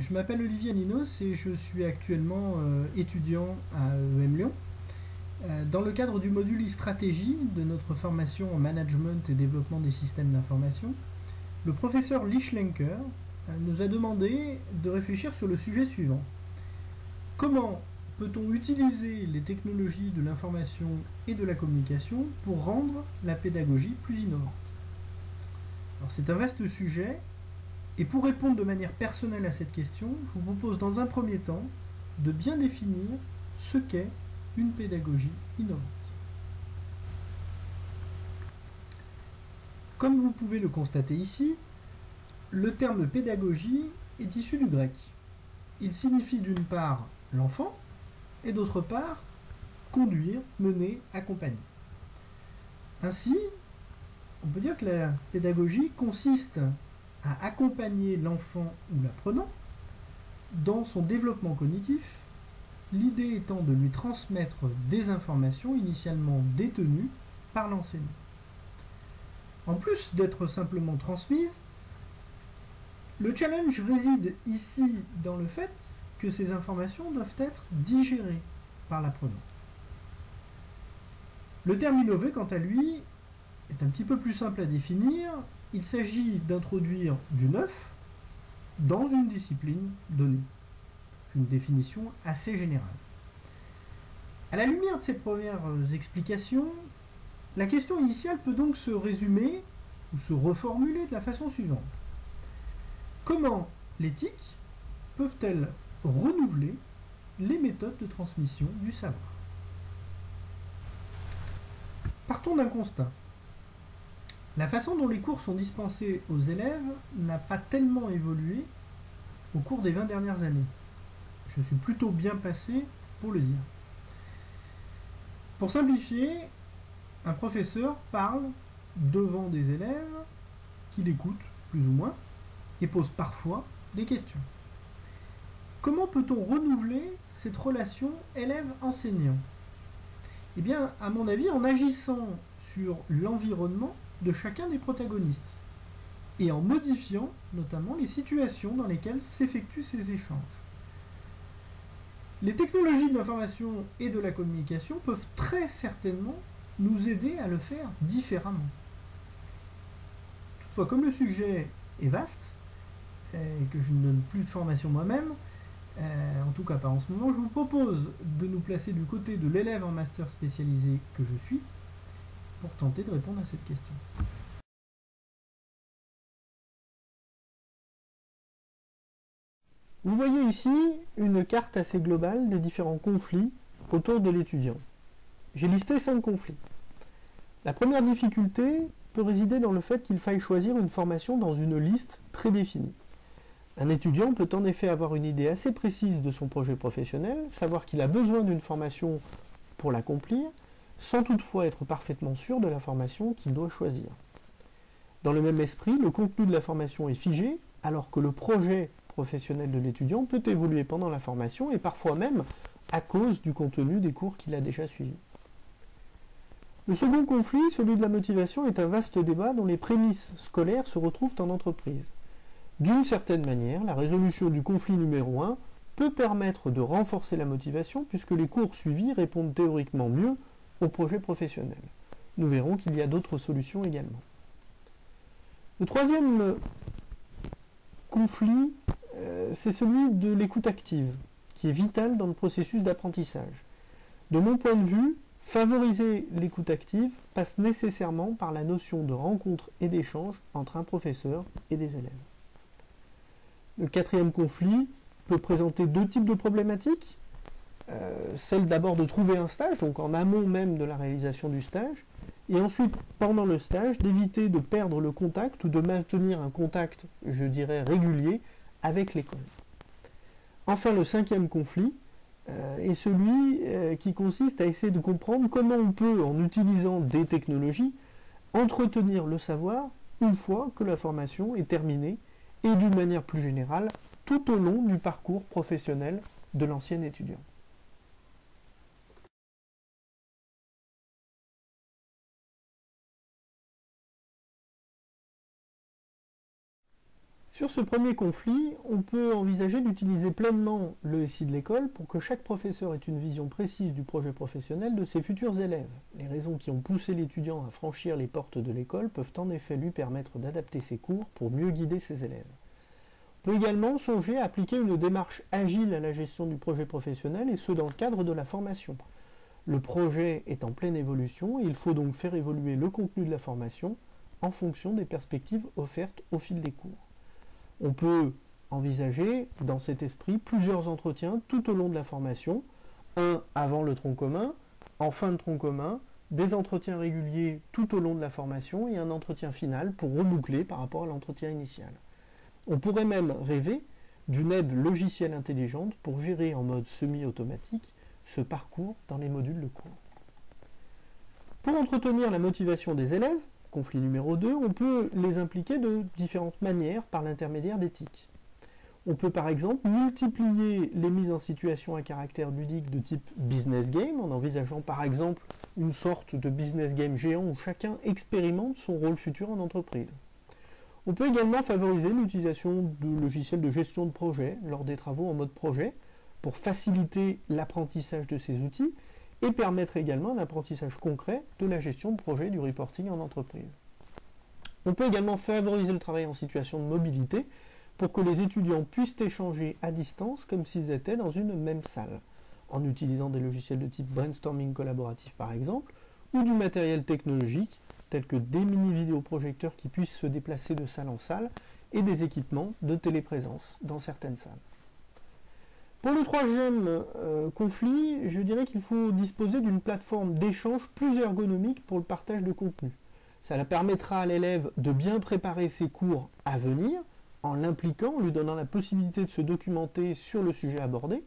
Je m'appelle Olivier Ninos et je suis actuellement étudiant à EM Lyon. Dans le cadre du module e-stratégie de notre formation en management et développement des systèmes d'information, le professeur Lee Schlenker nous a demandé de réfléchir sur le sujet suivant. Comment peut-on utiliser les technologies de l'information et de la communication pour rendre la pédagogie plus innovante? Alors c'est un vaste sujet. Et pour répondre de manière personnelle à cette question, je vous propose dans un premier temps de bien définir ce qu'est une pédagogie innovante. Comme vous pouvez le constater ici, le terme pédagogie est issu du grec. Il signifie d'une part l'enfant et d'autre part conduire, mener, accompagner. Ainsi, on peut dire que la pédagogie consiste à accompagner l'enfant ou l'apprenant dans son développement cognitif, l'idée étant de lui transmettre des informations initialement détenues par l'enseignant. En plus d'être simplement transmises, le challenge réside ici dans le fait que ces informations doivent être digérées par l'apprenant. Le terme innover, quant à lui, est un petit peu plus simple à définir. Il s'agit d'introduire du neuf dans une discipline donnée. Une définition assez générale. À la lumière de ces premières explications, la question initiale peut donc se résumer ou se reformuler de la façon suivante. Comment l'éthique peuvent-elles renouveler les méthodes de transmission du savoir? Partons d'un constat. La façon dont les cours sont dispensés aux élèves n'a pas tellement évolué au cours des 20 dernières années. Je suis plutôt bien placé pour le dire. Pour simplifier, un professeur parle devant des élèves qui l'écoutent plus ou moins et pose parfois des questions. Comment peut-on renouveler cette relation élève-enseignant? Eh bien, à mon avis, en agissant sur l'environnement de chacun des protagonistes et en modifiant notamment les situations dans lesquelles s'effectuent ces échanges. Les technologies de l'information et de la communication peuvent très certainement nous aider à le faire différemment. Toutefois, comme le sujet est vaste, et que je ne donne plus de formation moi-même, en tout cas pas en ce moment, je vous propose de nous placer du côté de l'élève en master spécialisé que je suis pour tenter de répondre à cette question. Vous voyez ici une carte assez globale des différents conflits autour de l'étudiant. J'ai listé 5 conflits. La première difficulté peut résider dans le fait qu'il faille choisir une formation dans une liste prédéfinie. Un étudiant peut en effet avoir une idée assez précise de son projet professionnel, savoir qu'il a besoin d'une formation pour l'accomplir, sans toutefois être parfaitement sûr de la formation qu'il doit choisir. Dans le même esprit, le contenu de la formation est figé, alors que le projet professionnel de l'étudiant peut évoluer pendant la formation et parfois même à cause du contenu des cours qu'il a déjà suivis. Le second conflit, celui de la motivation, est un vaste débat dont les prémices scolaires se retrouvent en entreprise. D'une certaine manière, la résolution du conflit numéro 1 peut permettre de renforcer la motivation puisque les cours suivis répondent théoriquement mieux au projet professionnel. Nous verrons qu'il y a d'autres solutions également. Le troisième conflit, c'est celui de l'écoute active, qui est vital dans le processus d'apprentissage. De mon point de vue, favoriser l'écoute active passe nécessairement par la notion de rencontre et d'échange entre un professeur et des élèves. Le quatrième conflit peut présenter 2 types de problématiques. Celle d'abord de trouver un stage, donc en amont même de la réalisation du stage, et ensuite, pendant le stage, d'éviter de perdre le contact ou de maintenir un contact, je dirais, régulier avec l'école. Enfin, le cinquième conflit est celui qui consiste à essayer de comprendre comment on peut, en utilisant des technologies, entretenir le savoir une fois que la formation est terminée et d'une manière plus générale, tout au long du parcours professionnel de l'ancien étudiant. Sur ce premier conflit, on peut envisager d'utiliser pleinement le SI de l'école pour que chaque professeur ait une vision précise du projet professionnel de ses futurs élèves. Les raisons qui ont poussé l'étudiant à franchir les portes de l'école peuvent en effet lui permettre d'adapter ses cours pour mieux guider ses élèves. On peut également songer à appliquer une démarche agile à la gestion du projet professionnel et ce dans le cadre de la formation. Le projet est en pleine évolution et il faut donc faire évoluer le contenu de la formation en fonction des perspectives offertes au fil des cours. On peut envisager, dans cet esprit, plusieurs entretiens tout au long de la formation, un avant le tronc commun, en fin de tronc commun, des entretiens réguliers tout au long de la formation et un entretien final pour reboucler par rapport à l'entretien initial. On pourrait même rêver d'une aide logicielle intelligente pour gérer en mode semi-automatique ce parcours dans les modules de cours. Pour entretenir la motivation des élèves, conflit numéro 2, on peut les impliquer de différentes manières par l'intermédiaire d'éthiques. On peut par exemple multiplier les mises en situation à caractère ludique de type business game, en envisageant par exemple une sorte de business game géant où chacun expérimente son rôle futur en entreprise. On peut également favoriser l'utilisation de logiciels de gestion de projet lors des travaux en mode projet pour faciliter l'apprentissage de ces outils et permettre également un apprentissage concret de la gestion de projet du reporting en entreprise. On peut également favoriser le travail en situation de mobilité pour que les étudiants puissent échanger à distance comme s'ils étaient dans une même salle, en utilisant des logiciels de type brainstorming collaboratif par exemple, ou du matériel technologique tel que des mini-vidéoprojecteurs qui puissent se déplacer de salle en salle et des équipements de téléprésence dans certaines salles. Pour le troisième conflit, je dirais qu'il faut disposer d'une plateforme d'échange plus ergonomique pour le partage de contenu. Cela permettra à l'élève de bien préparer ses cours à venir, en l'impliquant, en lui donnant la possibilité de se documenter sur le sujet abordé,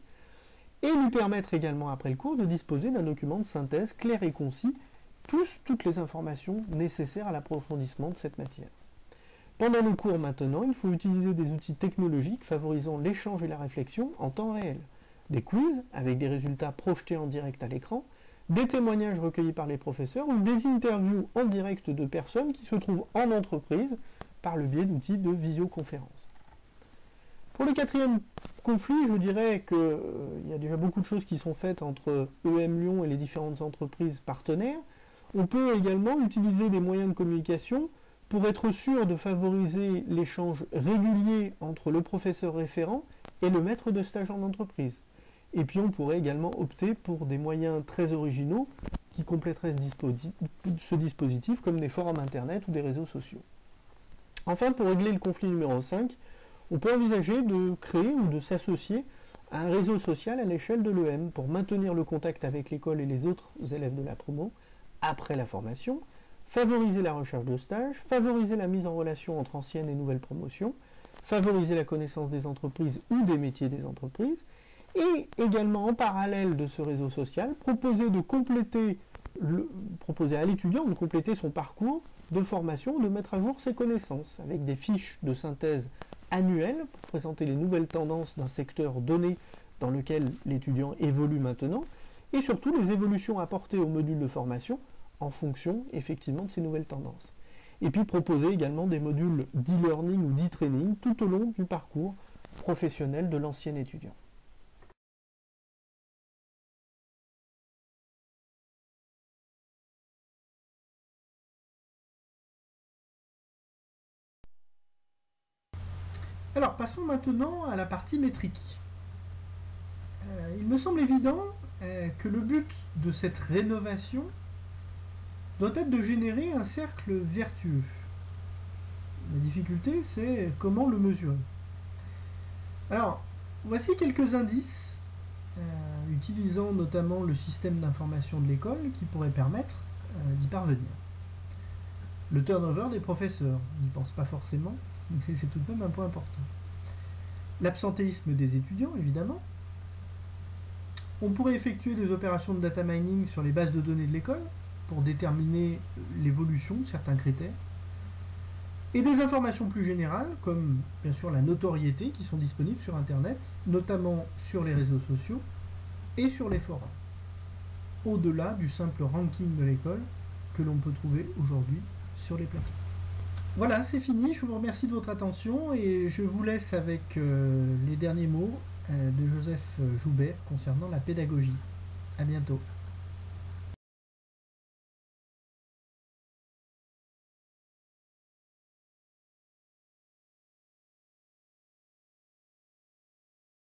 et lui permettre également après le cours de disposer d'un document de synthèse clair et concis, plus toutes les informations nécessaires à l'approfondissement de cette matière. Pendant nos cours maintenant, il faut utiliser des outils technologiques favorisant l'échange et la réflexion en temps réel. Des quiz avec des résultats projetés en direct à l'écran, des témoignages recueillis par les professeurs ou des interviews en direct de personnes qui se trouvent en entreprise par le biais d'outils de visioconférence. Pour le quatrième conflit, je dirais qu'il y a déjà beaucoup de choses qui sont faites entre EM Lyon et les différentes entreprises partenaires. On peut également utiliser des moyens de communication pour être sûr de favoriser l'échange régulier entre le professeur référent et le maître de stage en entreprise. Et puis on pourrait également opter pour des moyens très originaux qui compléteraient ce dispositif comme des forums internet ou des réseaux sociaux. Enfin, pour régler le conflit numéro 5, on peut envisager de créer ou de s'associer à un réseau social à l'échelle de l'EM pour maintenir le contact avec l'école et les autres élèves de la promo après la formation, favoriser la recherche de stage, favoriser la mise en relation entre anciennes et nouvelles promotions, favoriser la connaissance des entreprises ou des métiers des entreprises, et également en parallèle de ce réseau social, proposer à l'étudiant de compléter son parcours de formation, de mettre à jour ses connaissances, avec des fiches de synthèse annuelles pour présenter les nouvelles tendances d'un secteur donné dans lequel l'étudiant évolue maintenant, et surtout les évolutions apportées au module de formation en fonction effectivement de ces nouvelles tendances. Et puis proposer également des modules d'e-learning ou d'e-training tout au long du parcours professionnel de l'ancien étudiant. Alors passons maintenant à la partie métrique. Il me semble évident que le but de cette rénovation doit être de générer un cercle vertueux. La difficulté, c'est comment le mesurer. Alors, voici quelques indices, utilisant notamment le système d'information de l'école, qui pourraient permettre d'y parvenir. Le turnover des professeurs, on n'y pense pas forcément, mais c'est tout de même un point important. L'absentéisme des étudiants, évidemment. On pourrait effectuer des opérations de data mining sur les bases de données de l'école, pour déterminer l'évolution de certains critères, et des informations plus générales, comme bien sûr la notoriété, qui sont disponibles sur Internet, notamment sur les réseaux sociaux et sur les forums, au-delà du simple ranking de l'école que l'on peut trouver aujourd'hui sur les plateformes. Voilà, c'est fini. Je vous remercie de votre attention et je vous laisse avec les derniers mots de Joseph Joubert concernant la pédagogie. À bientôt.